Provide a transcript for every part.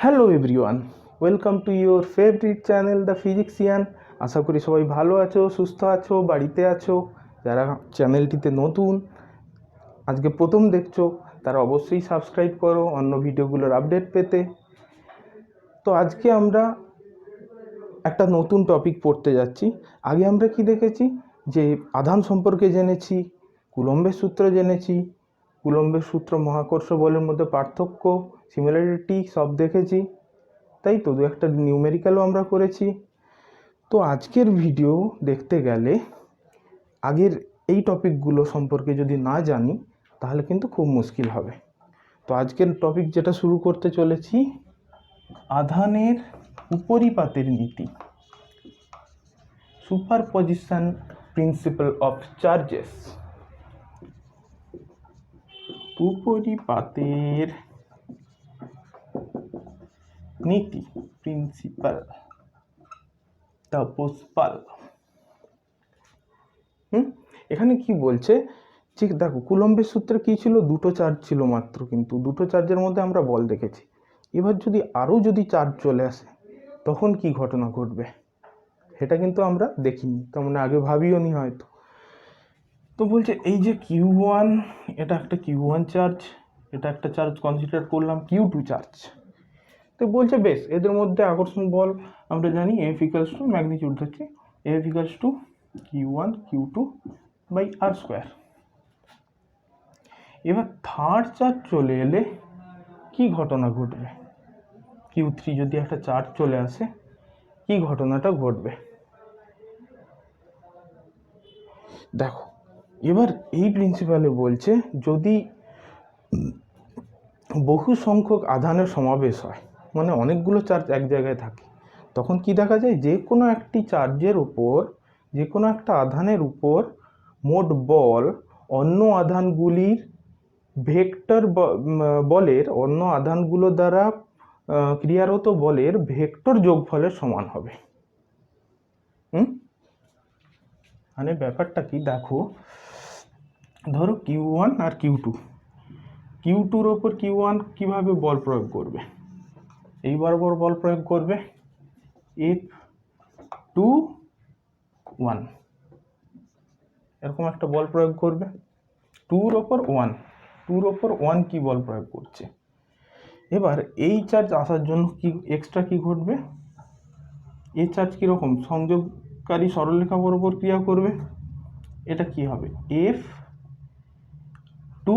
Hello everyone, welcome to your favourite channel the physician. আশা করি সবাই ভালো আছো, সুস্থ আছো, বাড়িতে আছো। যারা চ্যানেলটিতে নতুন, আজকে প্রথম দেখছো, তারা অবশ্যই সাবস্ক্রাইব করো অন্য ভিডিওগুলোর আপডেট পেতে। তো আজকে আমরা একটা নতুন টপিক পড়তে যাচ্ছি। আগে আমরা কি দেখেছি, যে আধান সম্পর্কে জেনেছি, কুলম্বের সূত্র জেনেছি, কুলম্বের সূত্র মহাকর্ষ বলের মধ্যে পার্থক্য, সিমিলারিটি সব দেখেছি, তাই তো দু একটা নিউমেরিক্যালও আমরা করেছি। তো আজকের ভিডিও দেখতে গেলে আগের এই টপিকগুলো সম্পর্কে যদি না জানি তাহলে কিন্তু খুব মুশকিল হবে। তো আজকের টপিক যেটা শুরু করতে চলেছি, আধানের উপরিপাতের নীতি, সুপারপজিশন প্রিন্সিপাল অফ চার্জেস। উপরিপাতের নীতি, প্রিন্সিপাল তাপসপাল। এখানে কি বলছে, ঠিক দেখো, কুলম্বের সূত্রে কি ছিল, দুটো চার্জ ছিল মাত্র, কিন্তু দুটো চার্জের মধ্যে আমরা বল দেখেছি। এবার যদি আরও যদি চার্জ চলে আসে তখন কি ঘটনা ঘটবে সেটা কিন্তু আমরা দেখিনি, তার মানে আগে ভাবিও নি হয়তো। তো বলছে এই যে Q1, এটা একটা Q1 চার্জ, এটা একটা চার্জ কনসিডার করলাম Q2 চার্জ। তো বলছে বেশ, এদের মধ্যে আকর্ষণ বল আমরা জানি F ইকুয়ালস টু ম্যাগনিটিউড হচ্ছে F equals to Q1 Q2 by R square. এবার থার্ড চার্জ চলে এলে কি ঘটনা ঘটবে, Q3 যদি একটা চার্জ চলে আসে কি ঘটনাটা ঘটবে দেখো। এবার এই প্রিন্সিপালে বলছে, যদি বহু সংখ্যক আধানের সমাবেশ হয়, মানে অনেকগুলো চার্জ এক জায়গায় থাকে, তখন কি দেখা যায়, যে কোনো একটি চার্জের উপর, যে কোনো একটা আধানের উপর মোট বল অন্য আধানগুলির ভেক্টর বলের, অন্য আধানগুলো দ্বারা ক্রিয়ারত বলের ভেক্টর যোগফলের সমান হবে। মানে ব্যাপারটা কি দেখো, ধরো Q1 আর Q2, Q2-র ওপর Q1 কিভাবে বল প্রয়োগ করবে, এই বরাবর বল প্রয়োগ করবে F2 1, এরকম একটা বল প্রয়োগ করবে। 2-র ওপর 1 কি বল প্রয়োগ করছে। এবার এই চার্জ আসার জন্য কি এক্সট্রা কি ঘটবে, এই চার্জ কীরকম সংযোগকারী সরলরেখা বরাবর ক্রিয়া করবে, এটা কি হবে F2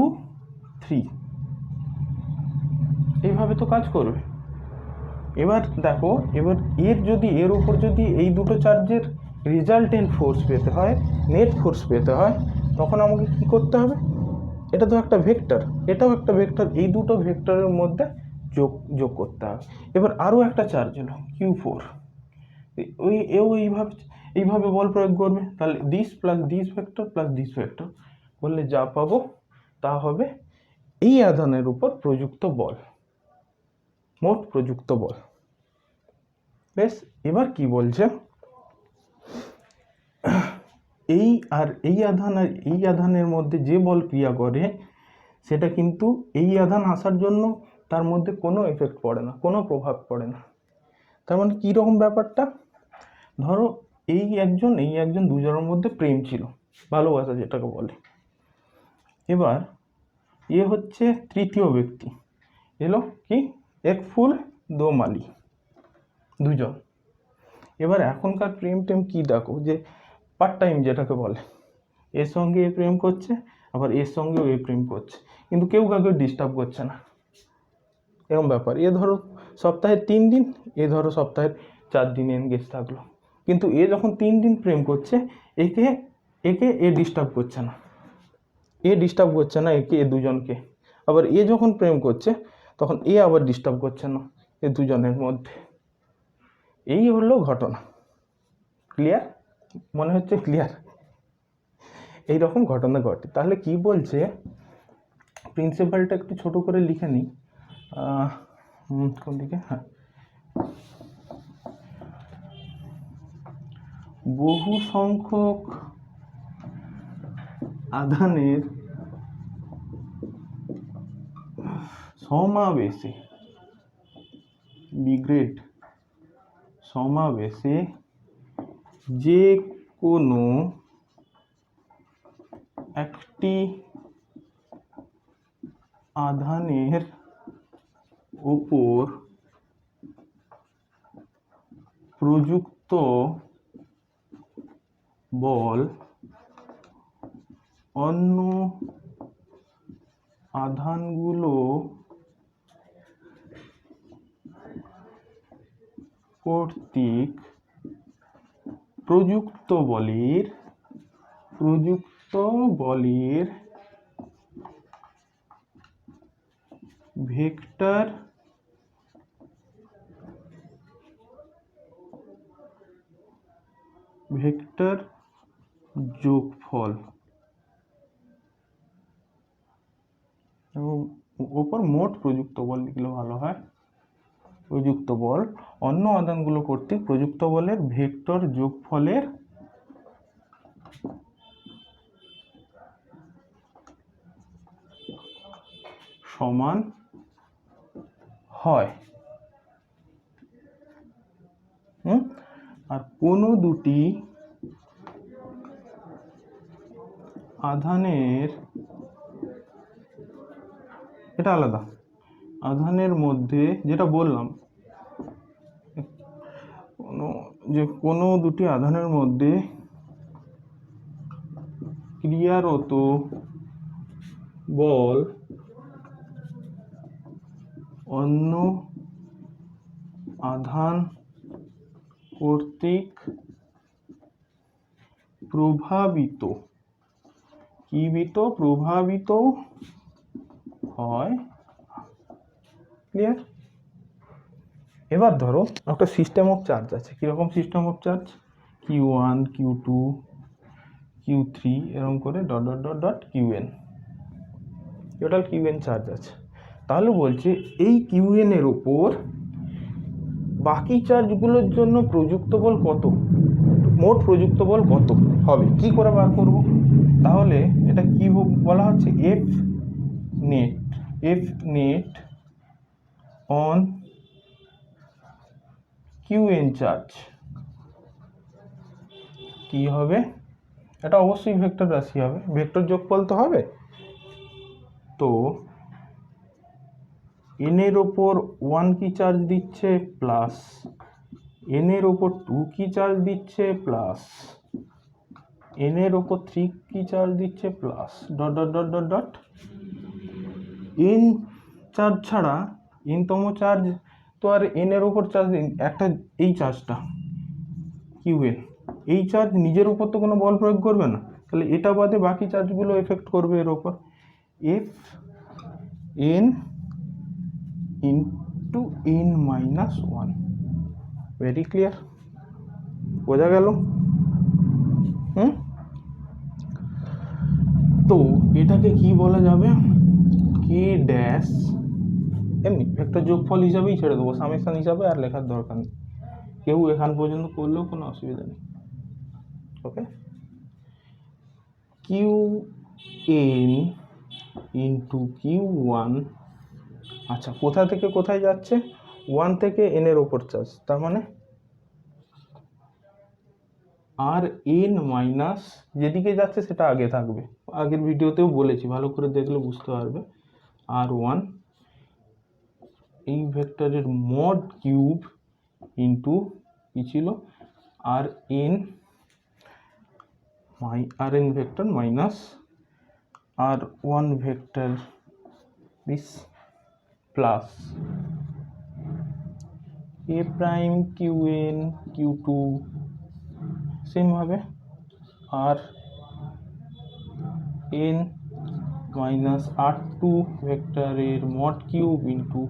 3, এইভাবে তো কাজ করবে। এবার দেখো, এবার এর উপর যদি এই দুটো চার্জের রেজাল্টেন্ট ফোর্স পেতে হয়, নেট ফোর্স পেতে হয়, তখন আমাকে কি করতে হবে, এটা তো একটা ভেক্টর, এটাও একটা ভেক্টর, এই দুটো ভেক্টরের মধ্যে যোগ করতে হবে। এবার আরও একটা চার্জ হলো Q4, এও এইভাবে বল প্রয়োগ করবে, তাহলে this plus this vector plus this vector করলে যা পাবো তা হবে এই আধানের উপর প্রযুক্ত বল, মোট প্রযুক্ত বল। বেশ, এবার কি বলছে, এই আধান আর এই আধানের মধ্যে যে বল ক্রিয়া করে সেটা কিন্তু এই আধান আসার জন্য তার মধ্যে কোনো এফেক্ট পড়ে না, কোনো প্রভাব পড়ে না। তার মানে কীরকম ব্যাপারটা, ধরো এই একজন দুজনের মধ্যে প্রেম ছিল, ভালোবাসা যেটাকে বলে। এবার হচ্ছে তৃতীয় ব্যক্তি এলো, কি এক ফুল দো মালি, দুজন। এবার এখনকার প্রেম কি দেখো, যে পার্ট টাইম যেটাকে বলে, এর সঙ্গে এ প্রেম করছে, আবার এর সঙ্গেও এ প্রেম করছে, কিন্তু কেউ কাউকে ডিস্টার্ব করছে না, এরকম ব্যাপার। ধরো সপ্তাহে 3 দিন, ধরো সপ্তাহের 4 দিন এনগেজ থাকলো, কিন্তু যখন 3 দিন প্রেম করছে, একে ডিস্টার্ব করছে না, একে দুজনকে। আবার যখন প্রেম করছে তখন আবার ডিস্টার্ব করছে না দুজনের মধ্যে। এই হলো ঘটনা। ক্লিয়ার? মনে হচ্ছে ক্লিয়ার? এইরকম ঘটনা ঘটে। তাহলে কি বলছে, প্রিন্সিপালটা একটু ছোট করে লিখে নিই, কোন দিকে, হ্যাঁ, বহু সংখ্যক আধানের সমাবেশে বি গ্রেড সমাবেশে যে কোনো একটি আধানের উপর প্রযুক্ত বল অন্য আধানগুলো কর্তৃক প্রযুক্ত বলের ভেক্টর যোগফল এবং ওপর মোট প্রযুক্ত বল লিখলে ভালো হয়। প্রযুক্ত বল অন্য আধানগুলো কর্তৃক প্রযুক্ত বলের ভেক্টর যোগফলের সমান হয়। আর কোনো দুটি আধানের, এটা আলাদা, আধানের মধ্যে যেটা বললাম কোনো দুটি আধানের মধ্যে ক্রিয়ারত বল অন্য আধান কর্তৃক প্রভাবিত হয়। ক্লিয়ার? এবার ধরো একটা সিস্টেম অফ চার্জ আছে। কিরকম system of charge? Q1 Q2 Q3 এরকম করে dot dot dot dot Qn, total Qn charge আছে। তাহলে বলছে এই Qn এর উপর বাকি চার্জগুলোর জন্য প্রযুক্ত বল কত, মোট প্রযুক্ত বল কত হবে, কি করে বার করব? তাহলে এটা কি বলা হচ্ছে? F net on Qn charge কি হবে? এটা অবশ্যই ভেক্টর রাশি হবে, ভেক্টর যোগফল তো হবে। তো n এর ওপর 1 কি চার্জ দিচ্ছে প্লাস, n এর ওপর 2 কি চার্জ দিচ্ছে প্লাস, n এর ওপর 3 কি চার্জ দিচ্ছে plus, dot dot dot dot dot. n charge ছাড়া n তম চার্জ তো আর n এর ওপর চার্জ একটা, এই চার্জটা Qn, এই চার্জ নিজের উপর তো কোনো বল প্রয়োগ করবে না, তাহলে এটা বাদে বাকি চার্জগুলো এফেক্ট করবে এর ওপর। F N into n minus 1। Very clear? বোঝা গেল? তো এটাকে কি বলা যাবে? কে ড্যাশ, এমনি একটা যোগফল হিসাবেই ছেড়ে দেবো, সামেশন হিসাবে আর লেখার দরকার নেই। কেউ এখান পর্যন্ত করলেও কোনো অসুবিধা নেই। ওকে, Qn ইন্টু Q1। আচ্ছা, কোথা থেকে কোথায় যাচ্ছে? 1 থেকে n এর ওপর চার্জ, তার মানে আর n মাইনাস যেদিকে যাচ্ছে সেটা আগে থাকবে, আগের ভিডিওতেও বলেছি, ভালো করে দেখলে বুঝতে পারবে। R1 এই ভেক্টরের মড কিউব ইন্টু কি ছিল Rn vector minus R1 vector this plus A prime Qn Q2 same হবে Rn মাইনাস R2 ভেক্টরের mod cube into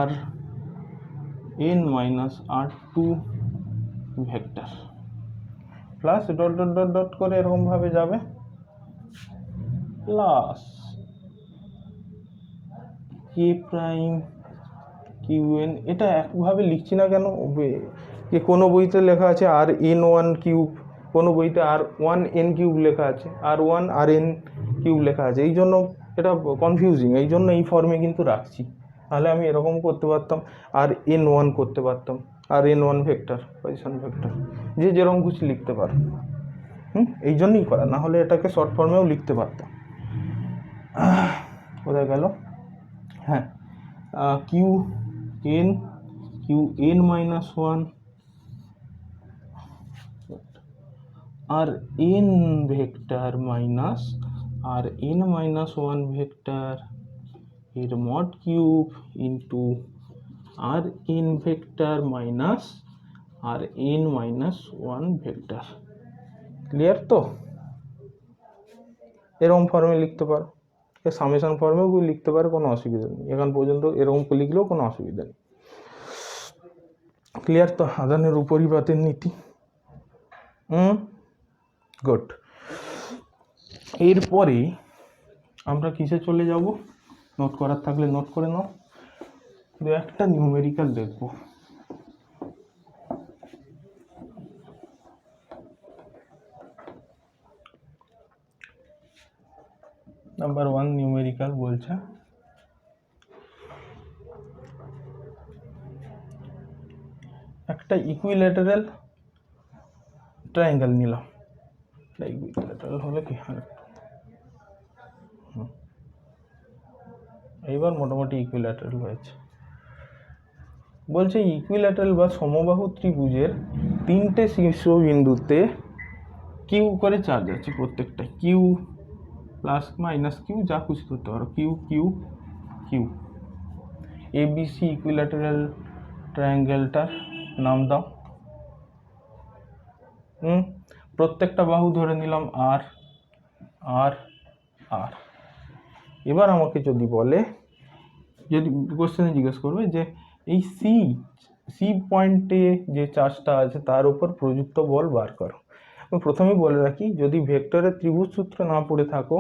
Rn minus R2 vector plus dot dot dot dot করে এরকম ভাবে যাবে প্লাস কে prime Qn। এটা একভাবে লিখছি না কেন, যে কোনো বইতে লেখা আছে Rn1 কিউব, কোনো বইতে R1n কিউব লেখা আছে, R1 Rn কিউব লেখা আছে, এই জন্য এটা কনফিউজিং, এই জন্য এই ফর্মে কিন্তু রাখছি। তাহলে আমি এরকম করতে পারতাম, আর n1 করতে পারতাম, আর n1 ভেক্টর পজিশন ভেক্টর, যে যেরকম কিছু লিখতে পারো। এই জন্যই করা, না হলে এটাকে শর্ট ফর্মেও লিখতে পারতাম। কোথায় গেল? হ্যাঁ, Q N minus one R N vector minus R N minus one vector এর mod cube into R N vector minus R N minus one vector. Clear তো? এরকম ফর্মে লিখতে পারো, সামেশন ফর্মেও লিখতে পারো, কোনো অসুবিধা নেই। এখন পর্যন্ত এরকম লিখলেও কোনো অসুবিধা নেই। ক্লিয়ার তো আদানের উপরিপাতের নীতি? গুড। এরপরে আমরা কিসে চলে যাব? নোট করার থাকলে নোট করে নাও। একটা নিউমেরিক্যাল দেখব। নাম্বার 1 নিউমেরিক্যাল বলছে একটা ইকুইল্যাটারাল ট্রায়াঙ্গেল নিলাম। ইকুইল্যাটারাল হলে কি হয়? এইবার মোটামুটি ইকুইল্যাটারাল হয়েছে। বলছে ইকুইল্যাটারাল বা সমবাহু ত্রিভুজের তিনটে শীর্ষবিন্দুতে কিউ করে চার্জ আছে, প্রত্যেকটা কিউ প্লাস মাইনাস কিউ, যা খুশি করতে পারো, Q Q Q. ABC equilateral ট্রায়াঙ্গেলটার নাম দাও। প্রত্যেকটা বাহু ধরে নিলাম আর আর আর। এবার আমাকে যদি বলে, যদি কোশ্চেনে জিজ্ঞেস করবে যে এই সি পয়েন্টে যে চার্জটা আছে তার উপর প্রযুক্ত বল বার করো। আমি প্রথমেই বলে রাখি, যদি ভেক্টরের ত্রিভুজ সূত্র না পড়ে থাকো,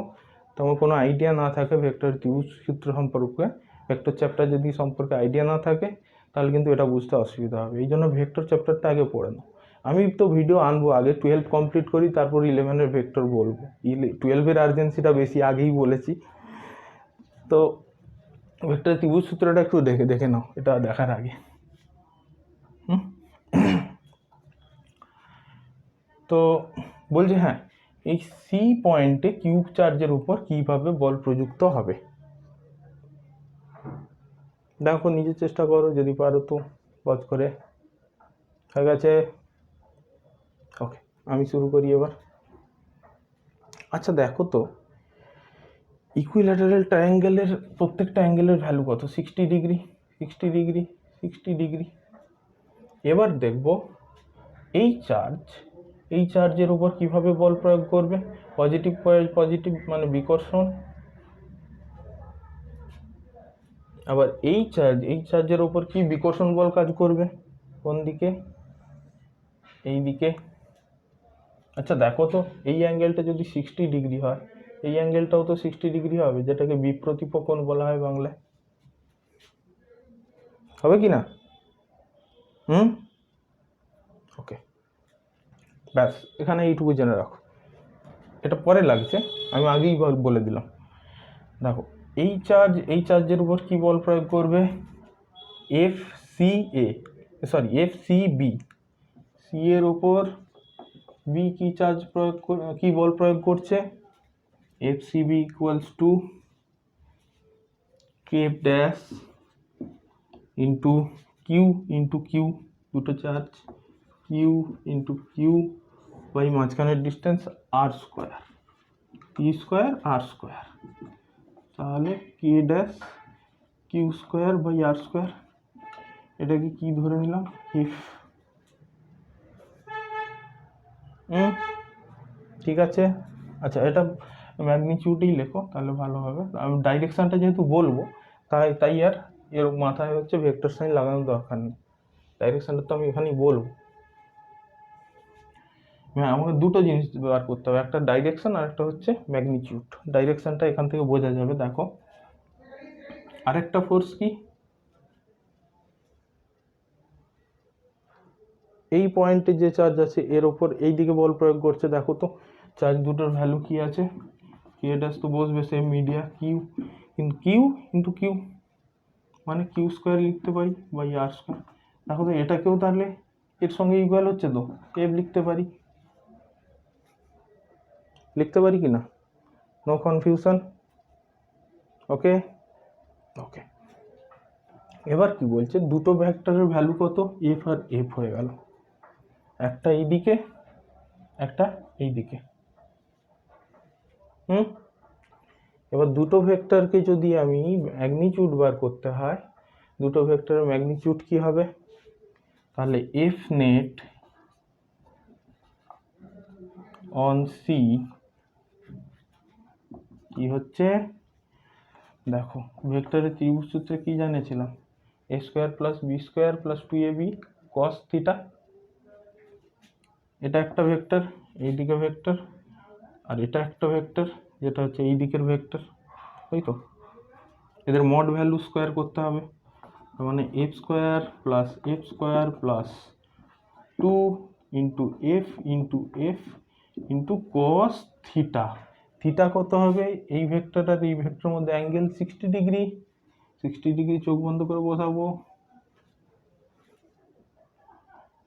তোমার কোনো আইডিয়া না থাকে ভেক্টরের ত্রিভুজ সূত্র সম্পর্কে, ভেক্টর চ্যাপ্টার যদি সম্পর্কে আইডিয়া না থাকে, তাহলে কিন্তু এটা বুঝতে অসুবিধা হবে। এই জন্য ভেক্টর চ্যাপ্টারটা আগে পড়ে নাও। আমি তো ভিডিও আনবো, আগে 12 কমপ্লিট করি, তারপর 11-এর ভেক্টর বলবো। 12-এর আর্জেন্সিটা বেশি আগেই বলেছি। তো ভেক্টরের ত্রিভুজ সূত্রটা একটু দেখে নাও, এটা দেখার আগে। তো বলছে হ্যাঁ, এই সি পয়েন্টে কিউব চার্জের উপর কিভাবে বল প্রযুক্ত হবে। দেখো, নিজে চেষ্টা করো, যদি পারো তো পজ করে। হয়ে গেছে? ওকে, আমি শুরু করি এবার। আচ্ছা দেখো তো, ইকুইল্যাটারাল ট্রায়াঙ্গেলের প্রত্যেকটা অ্যাঙ্গেলের ভ্যালু কত? 60 ডিগ্রি 60 ডিগ্রি 60 ডিগ্রি। এবার দেখব এই চার্জের উপর কিভাবে বল প্রয়োগ করবে। পজিটিভ মানে বিকর্ষণ। আবার এই চার্জের উপর কি বিকর্ষণ বল কাজ করবে? কোন দিকে? এই দিকে। আচ্ছা দেখো তো, এই অ্যাঙ্গেলটা যদি 60 ডিগ্রি হয়, এই অ্যাঙ্গেলটাও তো 60 ডিগ্রি হবে, যেটাকে বিপ্রতীপ কোণ বলা হয় বাংলায়। হবে কি না? ওকে, ব্যাস, এখানে এইটুকু জেনে রাখো। এটা পরে লাগছে, আমি আগেই বলে দিলাম। দেখো, এই চার্জের উপর কি বল প্রয়োগ করবে? এফসিবি। সি এর উপর বি কি বল প্রয়োগ করছে? FCB equals to K dash into Q, দুটো charge, Q into Q by মাঝখানের distance R square, T square R square. তাহলে K dash Q square by R square. এটাকে কি ধরে নিলাম? এফ। ঠিক আছে। আচ্ছা, এটা ম্যাগনিটিউডেই লেখো, তাহলে ভালো হবে। আমি ডাইরেকশানটা যেহেতু বলবো, তাই আর এর মাথায় হচ্ছে ভেক্টর সাইন লাগানোর দরকার নেই। ডাইরেকশানটা তো আমি এখানেই বলবো। হ্যাঁ, আমাকে দুটো জিনিস বার করতে হবে, একটা ডাইরেকশন আর একটা হচ্ছে ম্যাগনিটিউড। ডাইরেকশনটা এখান থেকে বোঝা যাবে। দেখো, আরেকটা ফোর্স কি? এই পয়েন্টে যে চার্জ আছে এর ওপর এই দিকে বল প্রয়োগ করছে। দেখো তো, চার্জ দুটোর ভ্যালু কি আছে? কে ড্যাশ তো বসবে same media, Q into Q মানে কিউ স্কোয়ার লিখতে পারি বাই আর স্কোয়ার। দেখো তো এটাকেও তাহলে এর সঙ্গে ইকুয়াল হচ্ছে, তো এফ লিখতে পারি কি না? No confusion? Okay okay. এবার কি বলছে, দুটো ভেক্টরের ভ্যালু কত, এফ আর এফ হয়ে গেল, একটা এইদিকে একটা এইদিকে। এবার দুটো ভেক্টরকে যদি আমি ম্যাগনিটিউড বার করতে হয়, দুটো ভেক্টরের ম্যাগনিটিউড কি হবে, তাহলে এফ নেট অন সি কি হচ্ছে, দেখো ভেক্টরের ত্রিভুজ সূত্রে কি জানিয়েছিলাম, A square plus B square plus 2ab cos theta. এটা একটা ভেক্টর, এইদিকে ভেক্টর, আর এটা একটা ভেক্টর যেটা হচ্ছে এই দিকের ভেক্টর, তাই তো? এদের মড ভ্যালু স্কোয়ার করতে হবে, মানে F square plus 2 into F into cos theta. Theta কত হবে, এই ভেক্টর আর এই ভেক্টরের মধ্যে অ্যাঙ্গেল 60 ডিগ্রি। 60 ডিগ্রি চোখ বন্ধ করে বসাবো।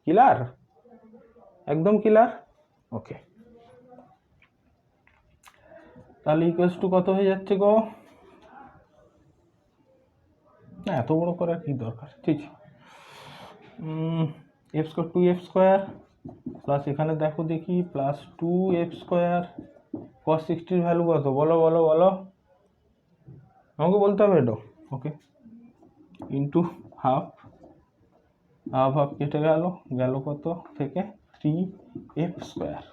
ক্লিয়ার? একদম ক্লিয়ার? ওকে। তাহলে ইকুয়ালস টু কত হয়ে যাচ্ছে গো? না এত বড় করার কি দরকার, ঠিক F square 2f square plus এখানে দেখো দেখি plus 2f square cos 60 value কত, বলো বলো বলো, আমাকে বলতে হবে এটা। ওকে, ইন্টু হাফ হাফ কেটে গেল, কত থেকে 3f স্কোয়ার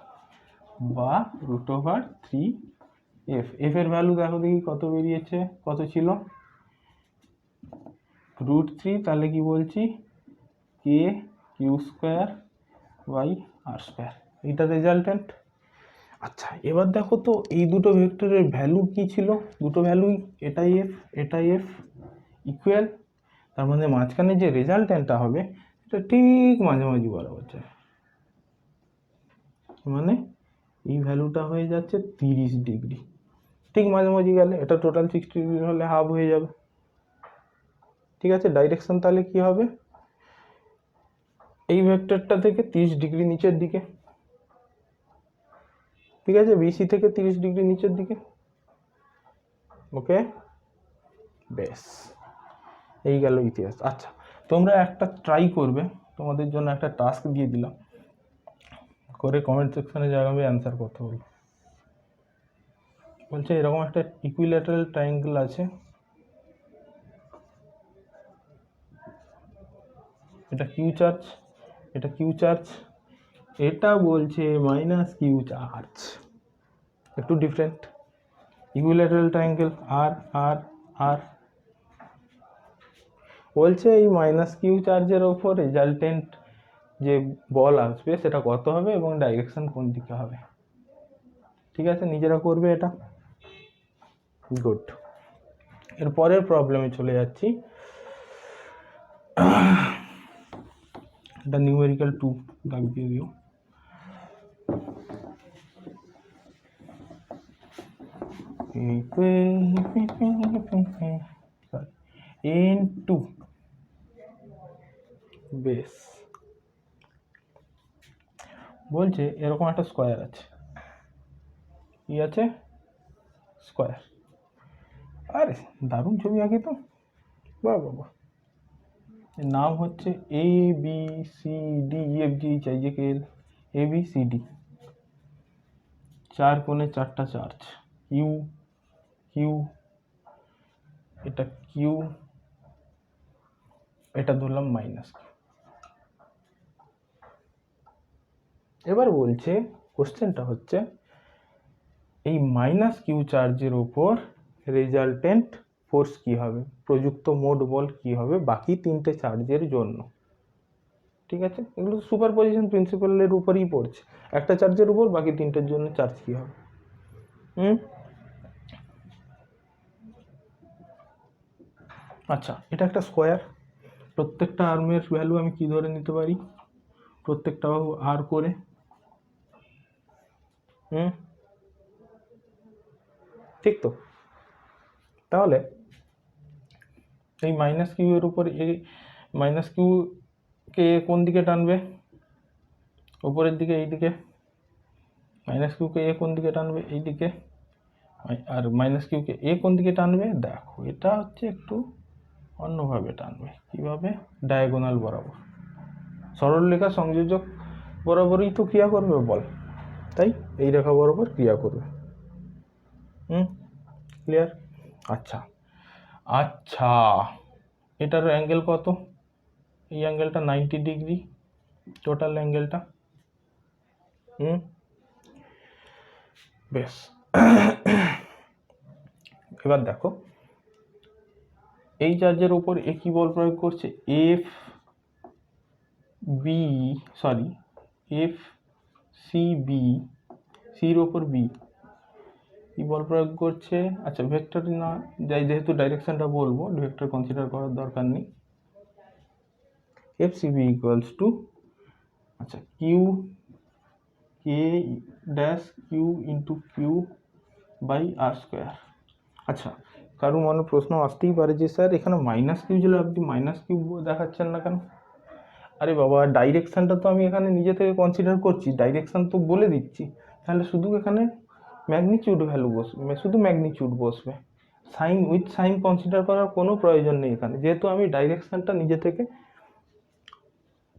বা √3f। এফ এর ভ্যালু দেখো দেখি কত বেরিয়েছে, কত ছিল, √3। তাহলে কি বলছি, K Q square by R square, এইটা রেজাল্টেন্ট। আচ্ছা এবার দেখো তো এই দুটো ভেক্টরের ভ্যালু কি ছিল, দুটো ভ্যালুই এটাই এফ ইকুয়াল, তার মানে মাঝখানে যে রেজাল্টেন্টটা হবে এটা ঠিক মাঝামাঝি বরাবর যায়, মানে এই ভ্যালুটা হয়ে যাচ্ছে 30 ডিগ্রি, ঠিক মাঝামাঝি গেলে এটা টোটাল 60 ডিগ্রি হলে হাফ হয়ে যাবে। ঠিক আছে, ডাইরেকশন তাহলে কি হবে, এই ভেক্টরটা থেকে 30 ডিগ্রি নিচের দিকে, ঠিক আছে, বিসি থেকে 30 ডিগ্রি নিচের দিকে। ওকে বেশ, এই গেল ইতিহাস। আচ্ছা তোমরা একটা ট্রাই করবে, তোমাদের জন্য একটা টাস্ক দিয়ে দিলাম, করে কমেন্ট সেকশনে জানাবে অ্যান্সার করতে বলবো। বলছে এরকম একটা ইকুইল্যাটারাল ট্রায়াঙ্গেল আছে, এটা কিউ চার্জ, এটা বলছে মাইনাস কিউ চার্জ, একটু ডিফারেন্ট। ইকুইল্যাটারাল ট্রায়াঙ্গেল আর আর আর বলছে এই মাইনাস কিউ চার্জের ওপর রেজাল্টেন্ট যে বল আসবে সেটা কত হবে এবং ডাইরেকশন কোন দিকে হবে। ঠিক আছে, নিজেরা করবে এটা। গুড, এর পরের প্রবলেমে চলে যাচ্ছি। এটা নিউমেরিক্যাল 2 দাগ দিয়ে দিও। ইনটু বেস, বলছে এরকম একটা স্কোয়ার আছে, কি আছে, স্কোয়ার। আরে দারুণ ছবি আঁকে তো, বাহ বাবা। এর নাম হচ্ছে A B C D E F G H I J K L, A B C D, চার কোণে চারটা চার্জ, ইউ কিউ, এটা কিউ, এটা ধরলাম মাইনাস। এবার বলছে কোশ্চেনটা হচ্ছে এই মাইনাস কিউ চার্জের ওপর রেজাল্টেন্ট ফোর্স কি হবে, প্রযুক্ত মোট বল কি হবে বাকি তিনটে চার্জের জন্য। ঠিক আছে, এগুলো সুপারপজিশন প্রিন্সিপালের উপরই পড়ছে, একটা চার্জের উপর বাকি তিনটের জন্য চার্জ কি হবে। আচ্ছা এটা একটা স্কোয়ার, প্রত্যেকটা আর্মের ভ্যালু আমি কি ধরে নিতে পারি, প্রত্যেকটা আর করে, ঠিক তো? তাহলে এই মাইনাস কিউ এর উপর এ মাইনাস কিউ কে কোন দিকে টানবে? উপরের দিকে, এই দিকে। মাইনাস কিউকে এ কোন দিকে টানবে? এই দিকে। আর মাইনাস কিউকে এ কোন দিকে টানবে? দেখো এটা হচ্ছে একটু অন্যভাবে টানবে। কিভাবে? ডায়াগোনাল বরাবর। সরলরেখা সংযোজক বরাবরই তো ক্রিয়া করবে বল, তাই এই রেখা বরাবর ক্রিয়া করবে। ক্লিয়ার? আচ্ছা আচ্ছা, এটার অ্যাঙ্গেল কত? এই অ্যাঙ্গেলটা 90 ডিগ্রি, টোটাল অ্যাঙ্গেলটা। বেশ, এবার দেখো এই চার্জের উপর এ কি বল প্রয়োগ করছে? এফ সি বি, সির ওপর বি কি বল প্রয়োগ করছে? আচ্ছা ভেক্টর না যাই, যেহেতু ডাইরেকশনটা বলবো, ভেক্টর কনসিডার করার দরকার নেই। F C B equals to, আচ্ছা Q K dash Q into Q by R square. আচ্ছা, কারো মনে প্রশ্ন আসতেই পারে যে স্যার এখানে মাইনাস কিউ ছিল, আপনি মাইনাস কিউ দেখাচ্ছেন না কেন? আরে বাবা, ডাইরেকশানটা তো আমি এখানে নিজে থেকে কনসিডার করছি, ডাইরেকশান তো বলে দিচ্ছি, তাহলে শুধু এখানে ম্যাগনিটিউড ভ্যালু বসবে, শুধু ম্যাগনিটিউড বসবে, সাইন উইথ সাইন কনসিডার করার কোনো প্রয়োজন নেই এখানে, যেহেতু আমি ডাইরেকশানটা নিজে থেকে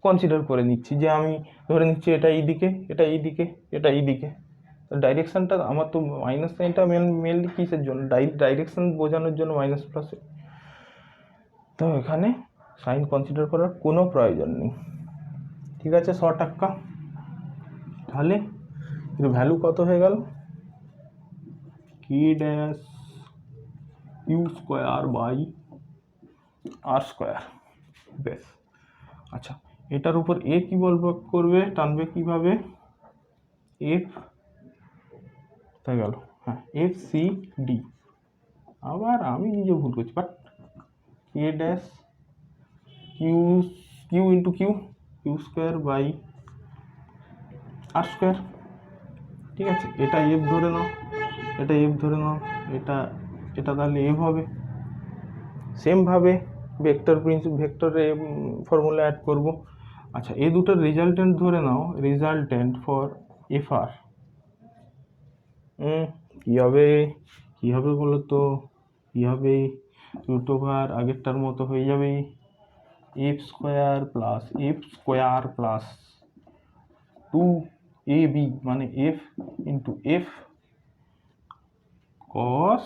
কনসিডার করে নিচ্ছি, যে আমি ধরে নিচ্ছি এটা এই দিকে, এটা এই দিকে, এটা এই দিকে। ডাইরেকশানটা আমার তো মাইনাস সাইনটা মেনলি কিসের জন্য? ডাইরেকশান বোঝানোর জন্য মাইনাস প্লাসে, তো এখানে সাইন কনসিডার করার কোনো প্রয়োজন নেই। ঠিক আছে, 100 টাকা। তাহলে এর ভ্যালু কত হয়ে গেল? K dash Q square by R square. বেশ, আচ্ছা এটার উপর এ কি বল প্রয়োগ করবে, টানবে কিভাবে? এফ হয়ে গেল, হ্যাঁ এফ সি ডি। আবার আমি নিজে ভুল করছি, but K dash Q Q into Q, Q square by R square. ঠিক আছে, এটা এফ ধরে নাও, এটা এফ ধরে নাও, এটা এটা তাহলে এফ হবে। সেমভাবে ভেক্টরে ফর্মুলা অ্যাড করব। আচ্ছা, এই দুটোর রেজাল্টেন্ট ধরে নাও, রেজাল্টেন্ট ফর এফ আর কী হবে? কী হবে বলো তো? কী হবে? রুট ওভার আগেরটার মতো হয়ে যাবে, এফ স্কোয়ার প্লাস 2ab, মানে এফ ইন্টু এফ কস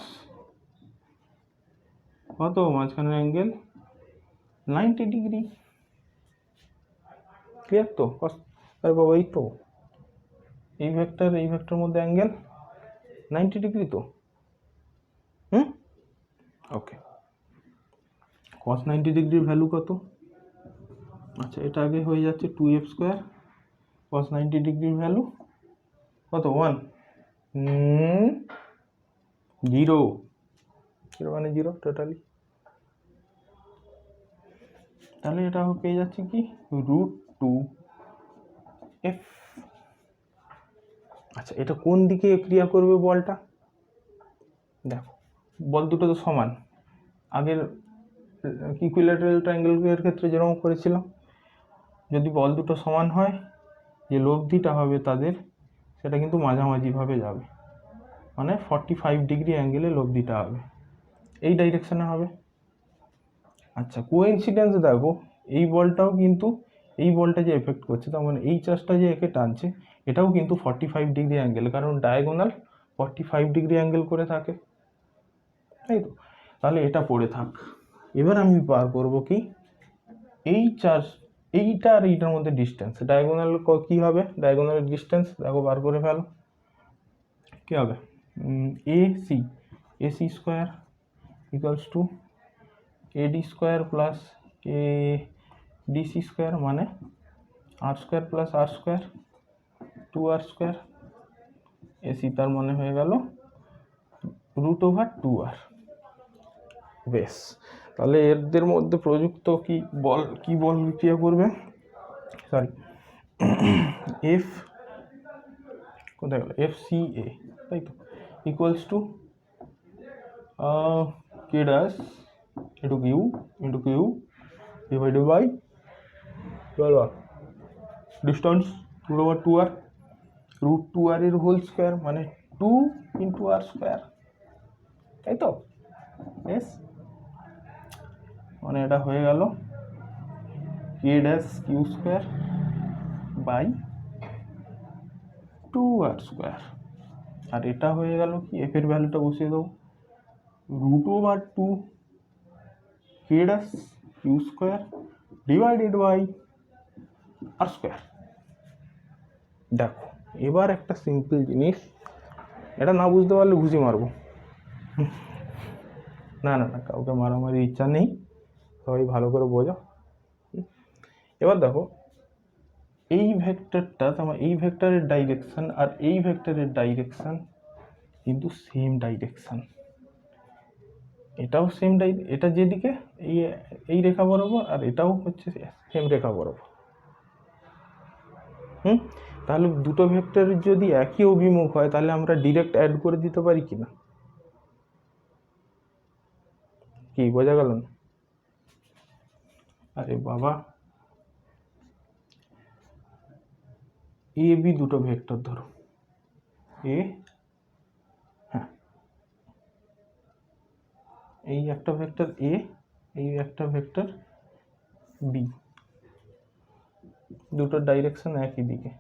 কত মাঝখানের অ্যাঙ্গেল? 90 ডিগ্রি। ক্লিয়ার তো? কস, আরে বাবা এই তো এই ভেক্টর মধ্যে অ্যাঙ্গেল 90 ডিগ্রি তো। ওকে, কস 90 ডিগ্রির ভ্যালু কত? আচ্ছা, এটা আগে হয়ে যাচ্ছে 2f স্কোয়ার, কস 90 ডিগ্রির ভ্যালু কত? 1 0 মানে 0 টোটালি। তাহলে এটা পেয়ে যাচ্ছে কি? √2f। আচ্ছা, এটা কোন দিকে ক্রিয়া করবে বলটা? দেখো বল দুটো তো সমান, আগের ইকুইল্যাটারাল ট্রায়াঙ্গেলের ক্ষেত্রে যেরকম করেছিলাম, যদি বল দুটো সমান হয়, যে লব্ধিটা হবে তাদের, সেটা কিন্তু মাঝামাঝিভাবে যাবে, মানে 45 ডিগ্রি অ্যাঙ্গেলে লব্ধিটা হবে, এই ডাইরেকশানে হবে। আচ্ছা, কোইন্সিডেন্স দেখো, এই বলটাও কিন্তু, এই বলটা যে এফেক্ট করছে, তার মানে এই চার্জটা যে একে টানছে, এটাও কিন্তু 45 ডিগ্রি অ্যাঙ্গেল, কারণ ডায়াগোনাল 45 ডিগ্রি অ্যাঙ্গেল করে থাকে, তাই তো? তাহলে এটা পড়ে থাক। এবার আমি বার করব কি, এই চার্জ, এইটা আর এইটার মধ্যে ডিস্টেন্স, ডায়াগোনাল কি হবে? ডায়াগোনালের ডিস্টেন্স দেখো, বার করে ফেলো। কি হবে? এসি স্কোয়ার ইকুয়ালস টু এডি স্কোয়ার প্লাস ডিসি স্কোয়ার, মানে আর স্কোয়ার প্লাস আর স্কোয়ার, 2r স্কোয়ার। এসি তার মানে হয়ে গেল √2r। বেশ, তাহলে এদের মধ্যে প্রযুক্ত কি বল ক্রিয়া করবে? সরি, এফ কোথায় গেল? এফ সি এ, তাই তো, equals to K dash into q divided by distance root 2r এর হোল স্কয়ার মানে 2 into r স্কয়ার, তাই তো? yes, মানে এটা হয়ে গেল k dash q square by 2r square. আর এটা হয়ে গেল কি, f এর ভ্যালুটা বসিয়ে দেবো root over 2 k dash q square divided by r square. দেখো এবার একটা সিম্পল জিনিস, এটা না বুঝতে পারলে ঘুষি মারবো। না না না, কাউকে মারামারির ইচ্ছা নেই, সবাই ভালো করে বোঝো। এবার দেখো এই ভেক্টরটা, তোমার এই ভেক্টরের ডাইরেকশন আর এই ভেক্টরের ডাইরেকশন কিন্তু সেম ডাইরেকশন। এটাও সেম এটা যেদিকে এই রেখা বরাবর, আর এটাও হচ্ছে সেম রেখা বরাবর। তাহলে দুটো ভেক্টরের যদি একই অভিমুখ হয় তাহলে আমরা ডিরেক্ট অ্যাড করে দিতে পারি কিনা? কি বোঝা গেল না? আরে বাবা, এ বি দুটো ভেক্টর ধরো, এ, হ্যাঁ এই একটা ভেক্টর এ, এই একটা ভেক্টর বি, দুটোর ডাইরেকশন একই দিকে।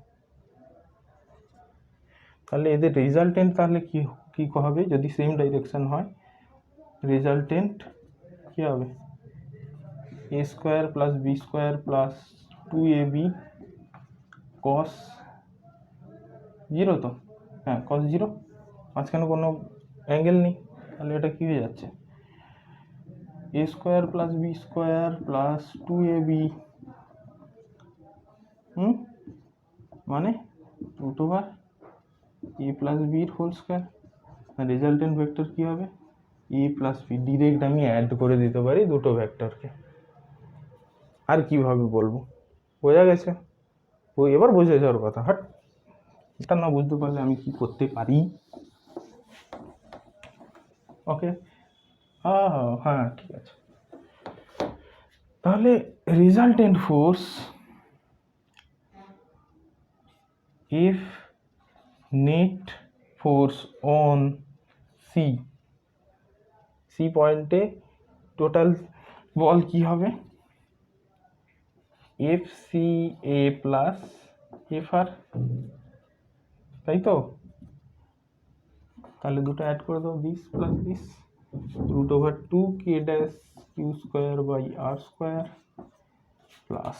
তাহলে এদের রেজাল্টেন্ট তাহলে কি কি হবে? যদি সেম ডাইরেকশন হয় রেজাল্টেন্ট কি হবে? A square plus B square plus 2ab cos 0, তো হ্যাঁ কস 0, মাঝখানে কোনো অ্যাঙ্গেল নেই, তাহলে এটা কি হয়ে যাচ্ছে? A square plus B square plus 2ab মানে রুট ওভার এ প্লাস বির হোল স্কোয়ার। রেজাল্টেন্ট ভেক্টর কি হবে? A plus B. ডিরেক্ট আমি অ্যাড করে দিতে পারি দুটো ভেক্টরকে। আর কিভাবে বলবো? বোঝা গেছে? এবার বুঝে যাওয়ার কথা। হাট, এটা না বুঝতে পারলে আমি কি করতে পারি? ওকে, হ্যাঁ হ্যাঁ ঠিক আছে। তাহলে resultant force if net force on C পয়েন্টে টোটাল বল কি হবে? FCA প্লাস FR, তাই তো? তাহলে দুটো অ্যাড করে দাও, this plus this, root over 2k dash Q square by R square plus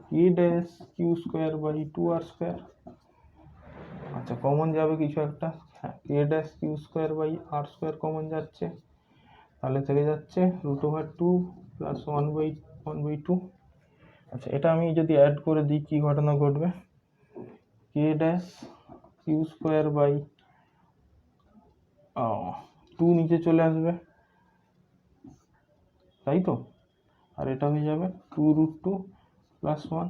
k dash Q square by 2r square. আচ্ছা কমন যাবে কিছু একটা, হ্যাঁ k dash Q square by R square common যাচ্ছে, তাহলে থেকে যাচ্ছে রুট ওভার 2 প্লাস 1/2। আচ্ছা এটা আমি যদি অ্যাড করে দিই কি ঘটনা ঘটবে? k dash Q square by 2 নিচে চলে আসবে, তাই তো? আর এটা হয়ে যাবে 2 রুট 2 প্লাস 1।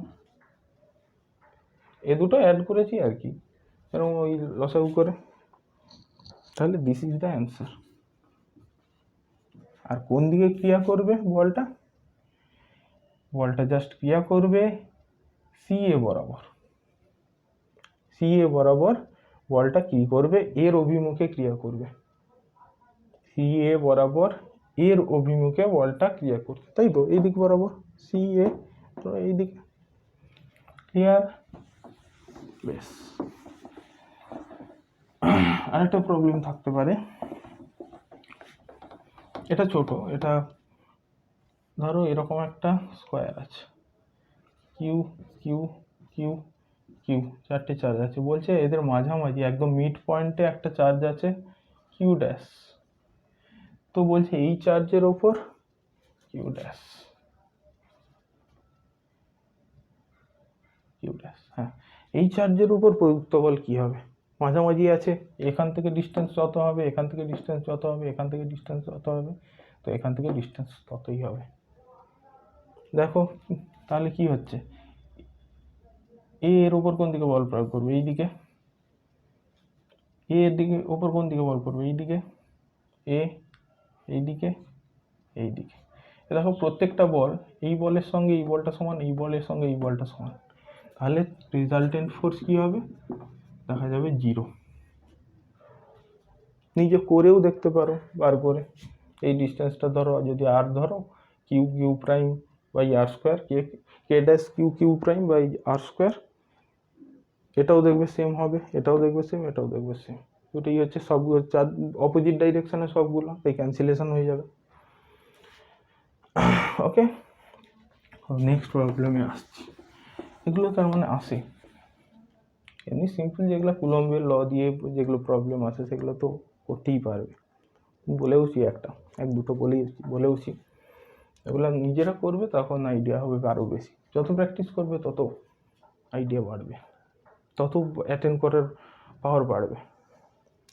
এ দুটো অ্যাড করেছি আর কি, এরকম ওই লসাগু করে। তাহলে দিস ইজ দ্য অ্যান্সার। আর কোন দিকে ক্রিয়া করবে বলটা? বলটা জাস্ট ক্রিয়া করবে সিএ বরাবর। সিএ বরাবর বলটা কি করবে? এর অভিমুখে ক্রিয়া করবে। সিএ বরাবর এর অভিমুখে বলটা ক্রিয়া করবে, তাই তো? এই দিক বরাবর সিএ, তো এই দিকে। ক্লিয়ার? বেশ। আরেকটা প্রবলেম থাকতে পারে, এটা ছোট, এটা ধরো এরকম একটা স্কোয়ার আছে, কিউ কিউ কিউ কিউ, চারটে চার্জ আছে। বলছে এদের মাঝামাঝি একদম মিড পয়েন্টে একটা চার্জ আছে কিউ ড্যাশ। তো বলছে এই চার্জের ওপর কিউ ড্যাশ, কিউ ড্যাশ, হ্যাঁ এই চার্জের উপর প্রযুক্ত বল কি হবে? মাঝামাঝি আছে, এখান থেকে ডিস্টেন্স যত হবে, এখান থেকে ডিস্টেন্স যত হবে, এখান থেকে ডিস্টেন্স যত হবে, তো এখান থেকে ডিস্টেন্স ততই হবে। দেখো তাহলে কি হচ্ছে? এর উপর কোন দিকে বল প্রয়োগ করবে? এই দিকে। এর দিকে ওপর কোন দিকে বল করবে? এই দিকে। এ এই দিকে, এই দিকে। দেখো প্রত্যেকটা বল, এই বলের সঙ্গে এই বলটা সমান, এই বলের সঙ্গে এই বলটা সমান, তাহলে রেজাল্টেন্ট ফোর্স কী হবে? দেখা যাবে 0। নিজে করেও দেখতে পারো বার করে। এই ডিস্টেন্সটা ধরো, যদি আর ধরো Q Q prime by R square, K dash Q Q prime by R square, এটাও দেখবে সেম হবে, এটাও দেখবে সেম, এটাও দেখবে সেম। দুটোই হচ্ছে সবগুলো চার অপোজিট ডাইরেকশানে, সবগুলো তাই ক্যান্সেলেশন হয়ে যাবে। ওকে, নেক্সট প্রবলেমে আসছি। এগুলো তার মানে আসে এমনি সিম্পল, যেগুলো কুলম্বের ল দিয়ে যেগুলো প্রবলেম আছে সেগুলো তো করতেই পারবে। বলেওছি এক দুটো বলেওছি। এগুলো নিজেরা করবে, তখন আইডিয়া হবে আরও বেশি। যত প্র্যাকটিস করবে তত আইডিয়া বাড়বে, তত অ্যাটেন্ড করার পাওয়ার বাড়বে।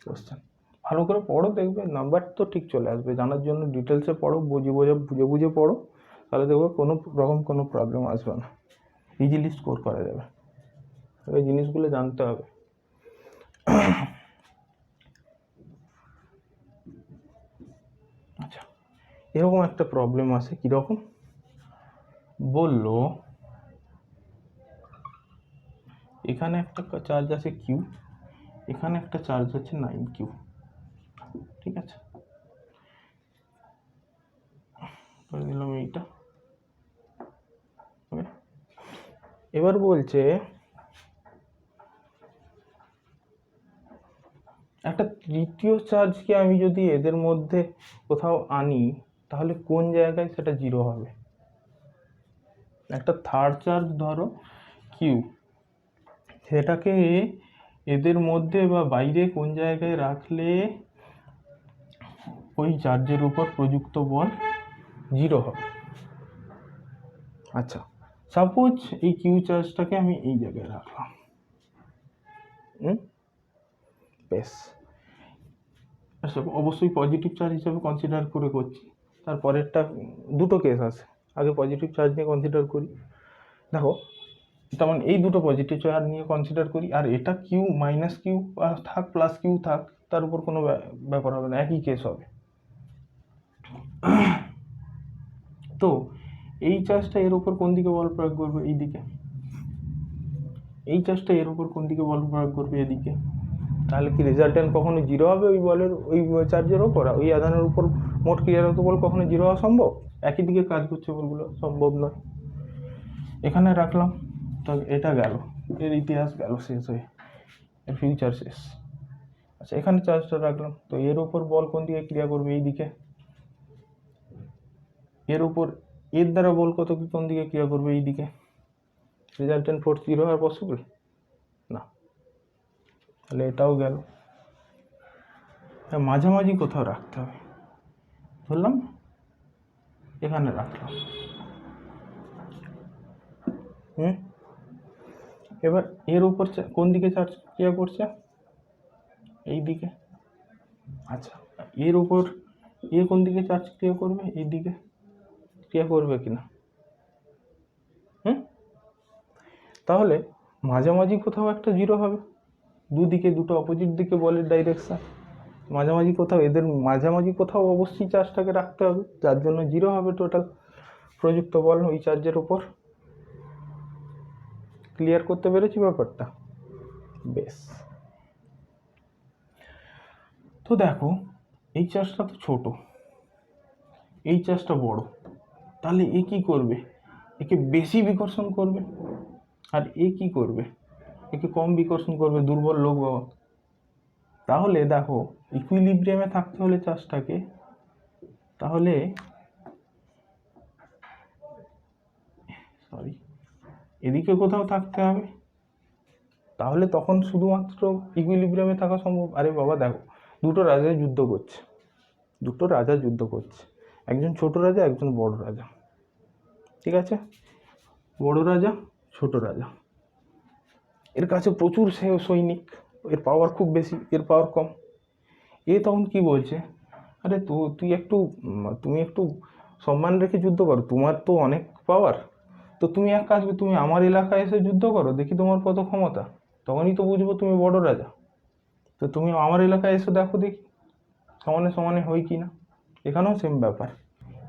কোশ্চেন ভালো করে পড়ো, দেখবে নাম্বার তো ঠিক চলে আসবে। জানার জন্য ডিটেলসে পড়ো, বুঝে পড়ো, তাহলে দেখবে কোনো রকম কোনো প্রবলেম আসবে না, ইজিলি স্কোর করা যাবে। এই জিনিসগুলো জানতে হবে। আচ্ছা, এরকম একটা প্রবলেম আছে, কীরকম বললো, এখানে একটা চার্জ আছে কিউ, এখানে একটা চার্জ আছে 9Q, ঠিক আছে, করে দিলাম এইটা। এবার বলছে একটা তৃতীয় চার্জকে আমি যদি এদের মধ্যে কোথাও আনি, তাহলে কোন জায়গায় সেটা 0 হবে। একটা থার্ড চার্জ ধরো কিউ, সেটাকে এদের মধ্যে বা বাইরে কোন জায়গায় রাখলে ওই চার্জের উপর প্রযুক্ত বল 0 হবে। আচ্ছা, সাপোজ এই কিউ চার্জটাকে আমি এই জায়গায় রাখলাম, বেশ, অবশ্যই পজিটিভ চার্জ হিসাবে কনসিডার করে করছি। তারপরেরটা দুটো কেস আছে, আগে পজিটিভ চার্জ নিয়ে কনসিডার করি। দেখো, তেমন এই দুটো পজিটিভ চার্জ নিয়ে কনসিডার করি, আর এটা কিউ মাইনাস কিউ থাক প্লাস কিউ থাক, তার উপর কোনো ব্যাপার হবে না, একই কেস হবে। তো এই চার্জটা এর উপর কোন দিকে বল প্রয়োগ করবে? এই দিকে। এই চার্জটা এর উপর কোন দিকে বল প্রয়োগ করবে? এদিকে। তাহলে কি রেজাল্টেন্ট কখনো 0 হবে ওই বলের, ওই চার্জের ওপর, ওই আধানের উপর মোট ক্রিয়ারত বল কখনো 0 হওয়া সম্ভব? একই দিকে কাজ করছে বলগুলো, সম্ভব নয়। এখানে রাখলাম, তো এটা গেল, এর ইতিহাস গেল শেষ হয়ে, এর ফিউচার শেষ। আচ্ছা, এখানে চার্জটা রাখলাম, তো এর উপর বল কোন দিকে ক্রিয়া করবে? এই দিকে। এর উপর এর দ্বারা বল কোন দিকে ক্রিয়া করবে? এই দিকে। রেজাল্টেন্ট ফোর্স 0 হওয়া পসিবল না, তাহলে এটাও গেল। মাঝামাঝি কোথাও রাখতে হবে, ধরলাম এখানে রাখলাম। এবার এর উপর কোন দিকে চার্জ ক্রিয়া করছে? এই দিকে। আচ্ছা, এর উপর কোন দিকে চার্জ ক্রিয়া করবে? এই দিকে। ক্রিয়া করবে কিনা? তাহলে মাঝামাঝি কোথাও একটা 0 হবে। দুদিকে দুটো অপোজিট দিকে বলের ডাইরেকশন, মাঝামাঝি কোথাও, এদের মাঝামাঝি কোথাও অবশ্যই চার্জটাকে রাখতে হবে, যার জন্য 0 হবে টোটাল প্রযুক্ত বল ওই চার্জের উপর। ক্লিয়ার করতে পেরেছি ব্যাপারটা? বেশ। তো দেখো, এই চার্জটা তো ছোট, এই চার্জটা বড়, তাহলে এ কি করবে? একে বেশি বিকর্ষণ করবে, আর এ কি করবে? একে কম বিকর্ষণ করবে, দুর্বল লোক বাবা। তাহলে দেখো, ইকুইলিব্রিয়ামে থাকতে হলে চার্জটাকে, তাহলে এদিকে কোথাও থাকতে হবে, তাহলে তখন শুধুমাত্র ইকুইলিব্রিয়ামে থাকা সম্ভব। আরে বাবা দেখো, দুটো রাজা যুদ্ধ করছে, একজন ছোট রাজা, একজন বড় রাজা, ঠিক আছে? বড় রাজা, ছোট রাজা, এর কাছে প্রচুর সৈনিক, এর পাওয়ার খুব বেশি, এর পাওয়ার কম। এ তখন কি বলছে? আরে তুমি একটু সম্মান রেখে যুদ্ধ করো, তোমার তো অনেক পাওয়ার, তো তুমি এক কাজ করো, তুমি আমার এলাকায় এসে যুদ্ধ করো, দেখি তোমার কত ক্ষমতা, তখনই তো বুঝবো তুমি বড় রাজা। তো তুমি আমার এলাকায় এসে দেখো, দেখি সমানে সমানে হই কি না। এখানেও সেম ব্যাপার,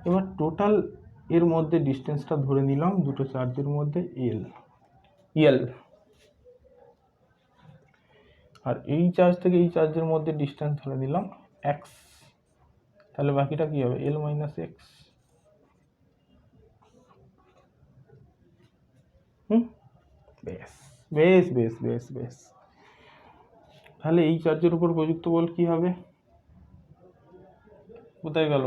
এবার টোটাল এর মধ্যে ডিস্টেন্সটা ধরে নিলাম দুটো চার্জের মধ্যে এল, আর এই চার্জ থেকে এই চার্জের মধ্যে ডিস্টেন্স ধরে নিলাম এক্স। তাহলে বাকিটা কি হবে? এল মাইনাস এক্স। বেশ বেশ বেশ বেশ বেশ। তাহলে এই চার্জের উপর প্রযুক্ত বল কি হবে? কোথায় গেল?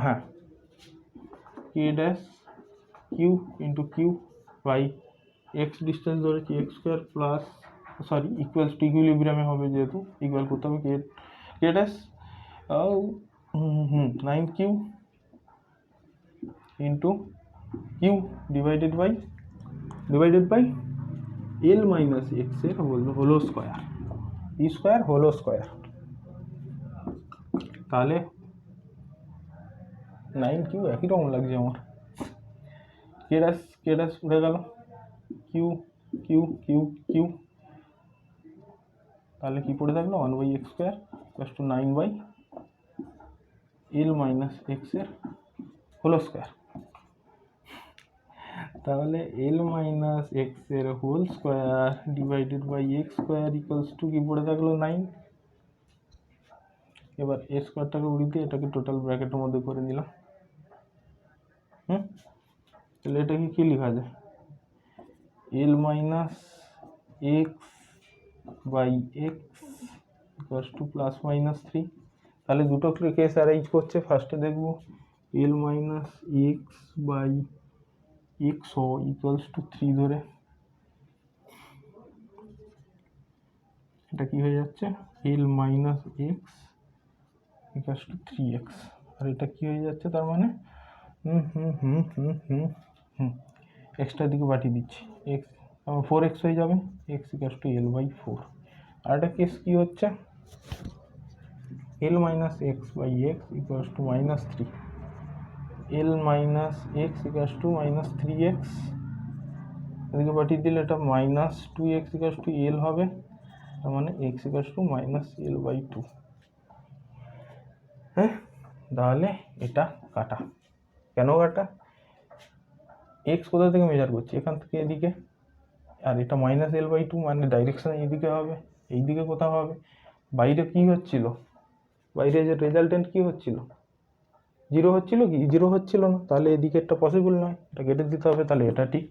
হ্যাঁ, K dash Q into Q by X distance ধরেছি X square plus equals to ইকুইলিব্রিয়ামে হবে, যেহেতু ইকুয়াল করতে হবে K dash 9q into Q divided by L minus X এর হোল স্কোয়ার, হোল স্কোয়ার। তাহলে 9q একই রকম লাগছে আমার। কে ড্যাশ উঠে গেল, কিউ কিউ কিউ কিউ, তাহলে কি পড়ে থাকলো 1/x square plus two 9 L minus X এর হোল স্কোয়ার। তাহলে এল মাইনাস এক্স এর whole square divided by X square equals to কি পড়ে থাকলো 9। এবার এ স্কোয়ারটাকে উড়িয়ে দিয়ে এটাকে টোটাল ব্র্যাকেটের মধ্যে করে নিলাম। তাহলে এটাকে কি লেখা যায়? L minus X by X equals to plus minus 3। তাহলে দুটো কেস অ্যারেঞ্জ করছে। ফার্স্টে দেখবো L minus X by X equals to 3 ধরে, এটা কি হয়ে যাচ্ছে? L minus X equals to 3x, আর এটা কি হয়ে যাচ্ছে? তার মানে এক্সটার দিকে পাঠিয়ে দিচ্ছি, এক্স 4x হয়ে যাবে, X equals to L by 4। আর একটা কেস কি হচ্ছে? L minus X by X equals to minus 3, L minus X equals to minus 3x, এদিকে পাঠিয়ে দিলে এটা মাইনাস 2x ইকুয়ালস টু এল হবে, তার মানে X equals to minus L by 2। হ্যাঁ, তাহলে এটা কাটা। কেন কাটা? এক্স কোথা থেকে মেজার করছি? এখান থেকে এদিকে, আর এটা মাইনাস এল বাই 2 মানে ডাইরেকশন এইদিকে হবে, এইদিকে কোথাও হবে। বাইরে কি হচ্ছিল? বাইরে যে রেজাল্টেন্ট কি হচ্ছিল? 0 হচ্ছিল কি? 0 হচ্ছিল না, তাহলে এদিকে একটা পসিবল নয়, এটা কেটে দিতে হবে। তাহলে এটা ঠিক,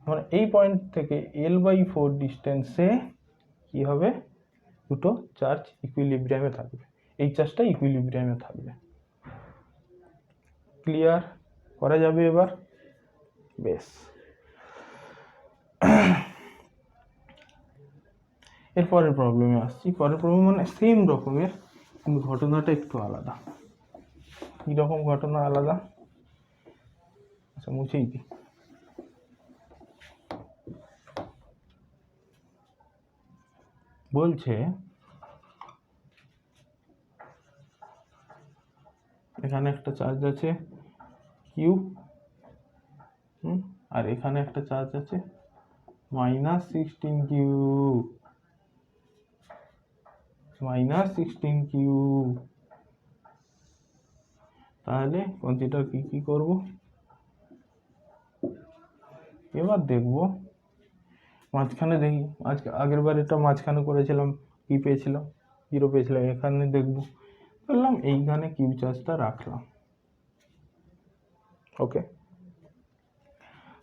মানে এই পয়েন্ট থেকে এল বাই 4 ডিস্টেন্সে কি হবে? দুটো চার্জ ইকুইলিব্রিয়ামে থাকবে, এই চার্জটা ইকুইলিব্রিয়ামে থাকবে। ক্লিয়ার? করা যাবে এবার? বেশ। এরপরের প্রবলেমে আসছি। পরের প্রবলেম মানে সেম রকমের, কিন্তু ঘটনাটা একটু আলাদা। কীরকম ঘটনা আলাদা? আচ্ছা, মুছেই দিই। বলছে এখানে একটা চার্জ আছে কিউ, আর এখানে একটা চার্জ আছে মাইনাস 16Q। তাহলে কনসিডার কি করব? এবার দেখবো মাঝখানে, দেখি আগের বার এটা মাঝখানে করেছিলাম, কি পেয়েছিলাম? 0 পেয়েছিলাম। এখানে দেখবো, বললাম এইখানে কিউ চার্জটা রাখলাম। ওকে,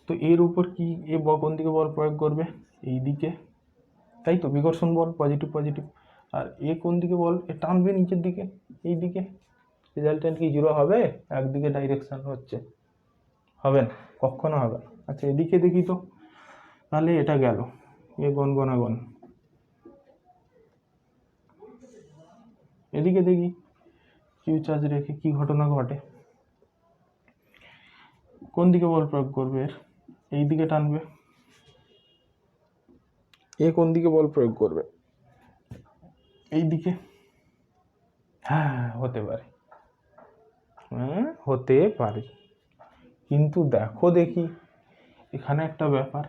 তো এর উপর কি কোন দিকে বল প্রয়োগ করবে? এই দিকে, তাই তো, বিকর্ষণ বল, পজিটিভ। আর কোন দিকে বল টানবে? নিচের দিকে, এই দিকে। রেজাল্টেন্ট কি 0 হবে? একদিকে ডাইরেকশন হচ্ছে, হবে না, কখনো হবে না। আচ্ছা, এদিকে দেখি তো, তাহলে এটা গেল গন। এদিকে দেখি কিউ চার্জ রেখে কি ঘটনা ঘটে। কোন দিকে বল প্রয়োগ করবে? এই দিকে টানবে। কোন দিকে বল প্রয়োগ করবে? এই দিকে। হ্যাঁ, হতে পারে। কিন্তু দেখি এখানে একটা ব্যাপার,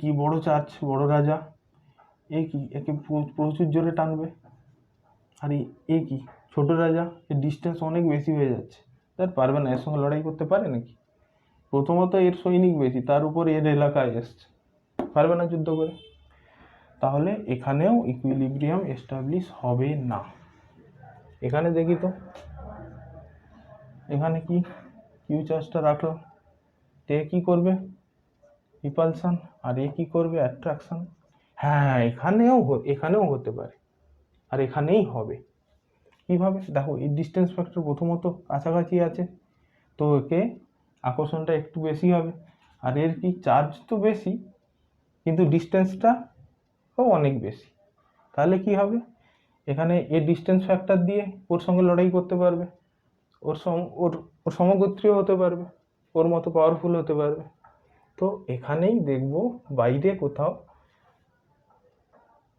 কি বড় চার্জ, বড় রাজা, একে প্রচুর জোরে টানবে। আর কি ছোট রাজা, এর ডিস্টেন্স অনেক বেশি হয়ে যাচ্ছে, তার পারবে না, এর সঙ্গে লড়াই করতে পারে নাকি? প্রথমত এর সৈনিক বেশি, তার উপর এর এলাকায় এসছে, পারবে না যুদ্ধ করে। তাহলে এখানেও ইকুইলিব্রিয়াম এস্টাবলিশ হবে না। এখানে দেখি তো, এখানে কি কিউ চার্জটা রাখলাম, এ কি করবে রিপালশন, আর এ কি করবে অ্যাট্রাকশন। হ্যাঁ, এখানেও হতে পারে, আর এখানেই হবে। কিভাবে দেখো, এই ডিস্টেন্স ফ্যাক্টর প্রথমত কাছাকাছি আছে, তো একে আকর্ষণটা একটু বেশি হবে। আর এর কি চার্জ তো বেশি, কিন্তু ডিস্টেন্সটাও অনেক বেশি। তাহলে কি হবে, এখানে এর ডিস্টেন্স ফ্যাক্টর দিয়ে ওর সঙ্গে লড়াই করতে পারবে, ওর সমগোত্রীয় হতে পারবে, ওর মতো পাওয়ারফুল হতে পারবে। তো এখানেই দেখব বাইরে কোথাও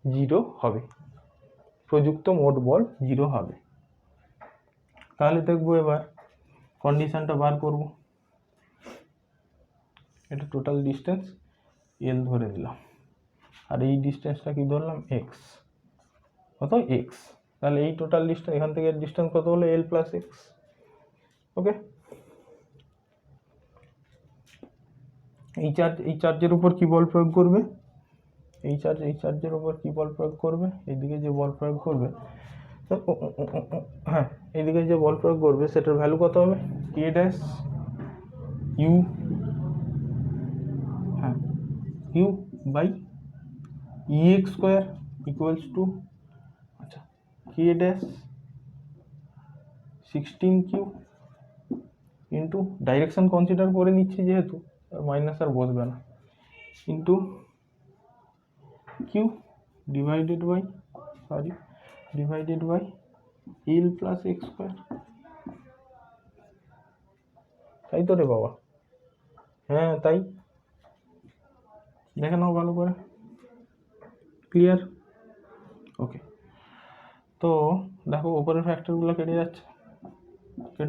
0 হবে, প্রযুক্ত মোট বল 0 হবে। তাহলে দেখবো এবার কন্ডিশনটা বার করব। এটা টোটাল ডিস্টেন্স এল ধরে দিলাম, আর এই ডিস্টেন্সটা কি ধরলাম এক্স, কত এক্স। তাহলে এই টোটাল ডিস্টেন্স, এখান থেকে ডিস্টেন্স কত হলো এল প্লাস এক্স। ওকে, এই চার্জের উপর কি বল প্রয়োগ করবে, এই চার্জের উপর কি বল প্রয়োগ করবে, এইদিকে যে বল প্রয়োগ করবে, হ্যাঁ এইদিকে যে বল প্রয়োগ করবে সেটার ভ্যালু কত হবে, কে ড্যাশ ইউ, হ্যাঁ U by EX square equals to, আচ্ছা K dash 16Q into, direction consider করে নিচ্ছি যেহেতু, মাইনাস আর বসবে না, into Q divided by L plus X square. তাই তো রে বাবা, হ্যাঁ তাই, দেখে নাও ভালো করে, ক্লিয়ার। ওকে, তো দেখো উপরের ফ্যাক্টরগুলো কেটে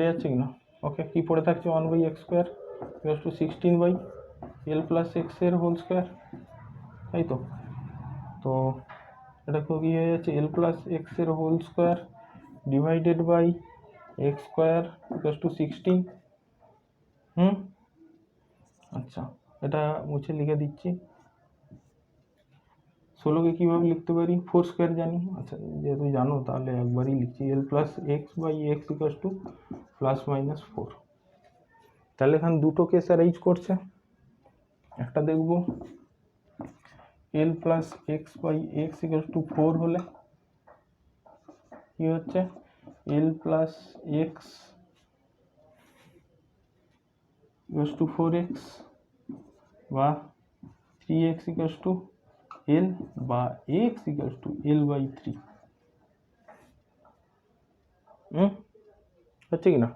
যাচ্ছে কি না। ওকে, কি পড়ে থাকছে 1/x square equal to 16/l plus X এর হোল স্কোয়ার, তাই তো। তো এটা কি হয়ে যাচ্ছে এল প্লাস এক্স এর whole square divided by X square equal to 16। আচ্ছা, এটা মুছে লিখে দিচ্ছি। 16কে কীভাবে লিখতে পারি, 4 স্কোয়ার জানি, আচ্ছা যেহেতু জানো তাহলে একবারই লিখছি, L plus X by X equal to plus minus 4। তাহলে এখানে দুটো কেস অ্যারাইজ করছে, একটা দেখব L plus X by X equal to 4 হলে কি হচ্ছে, L plus X equal to 4x বা 3x ইকুয়াল টু এল বা X equal to L by 3। হচ্ছে কি না,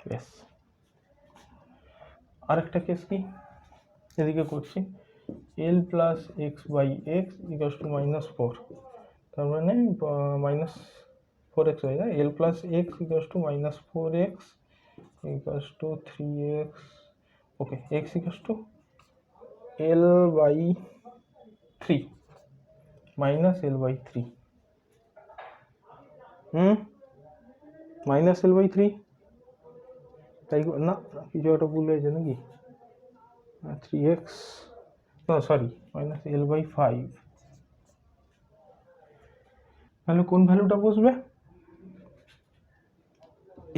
ব্যাস। আরেকটা কেস কি এদিকে করছি, L plus X by X equal to minus 4, তার মানে মাইনাস 4x হয়ে যায়, L plus X equal to minus 4x equal to 3x। Okay, X equal to L by 3 minus L by 3, minus L by 3, তাই না, কিছু একটা ভুল হয়েছে নাকি, 3x, না সরি মাইনাস এল বাই 5। তাহলে কোন ভ্যালুটা বসবে,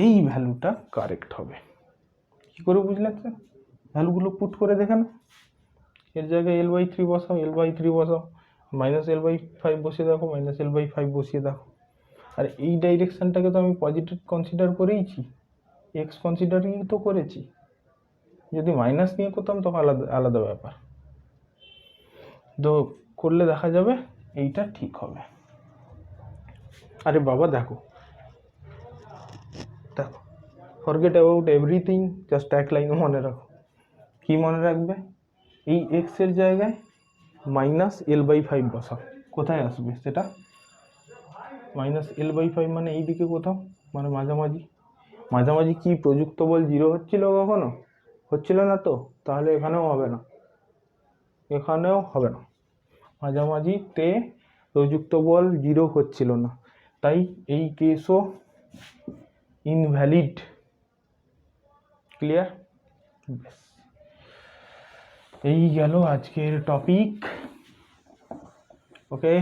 এই ভ্যালুটা কারেক্ট হবে। কি করে বুঝলে, ভ্যালুগুলো পুট করে দেখে না, এর জায়গায় এল বাই 3 বসাও, এল বাই 3 বসাও, মাইনাস এল বাই 5 বসিয়ে দেখো, মাইনাস এল বাই 5 বসিয়ে দেখো। আর এই ডাইরেকশানটাকে তো আমি পজিটিভ কনসিডার করেইছি, এক্স কনসিডারই তো করেছি, যদি মাইনাস নিয়ে করতাম তখন আলাদা ব্যাপার। তো করলে দেখা যাবে এইটা ঠিক হবে। আরে বাবা দেখো ফরগেট অ্যাবাউট এভরিথিং, জাস্ট এক লাইনে মনে রাখো। কি মনে রাখবে, এই এক্স এর জায়গায় মাইনাস এল বাই 5 বসাও, কোথায় আসবে সেটা, মাইনাস এল বাই 5 মানে এই দিকে কোথাও, মানে মাঝামাঝি কি প্রযুক্ত বল 0 হচ্ছিল কখনো, হচ্ছিল না তো, তাহলে এখানেও হবে না, মাঝামাঝিতে প্রযুক্ত বল 0 হচ্ছিল না, তাই এই কেসও ইনভ্যালিড। ক্লিয়ার? বেশ, এই গেল আজকের টপিক। ওকে,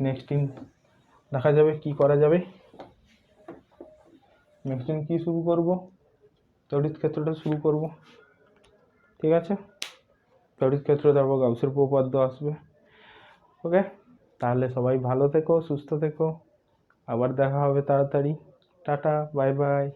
নেক্সট দিন দেখা যাবে কি করা যাবে। নেক্সট দিন কি শুরু করব, তড়িৎ ক্ষেত্রটা শুরু করব, ঠিক আছে? তড়িৎ ক্ষেত্র, তারপর গাউসের উপপাদ্য আসবে। ওকে, তাহলে সবাই ভালো থেকো, সুস্থ থেকো, আবার দেখা হবে তাড়াতাড়ি। Tata, bye bye.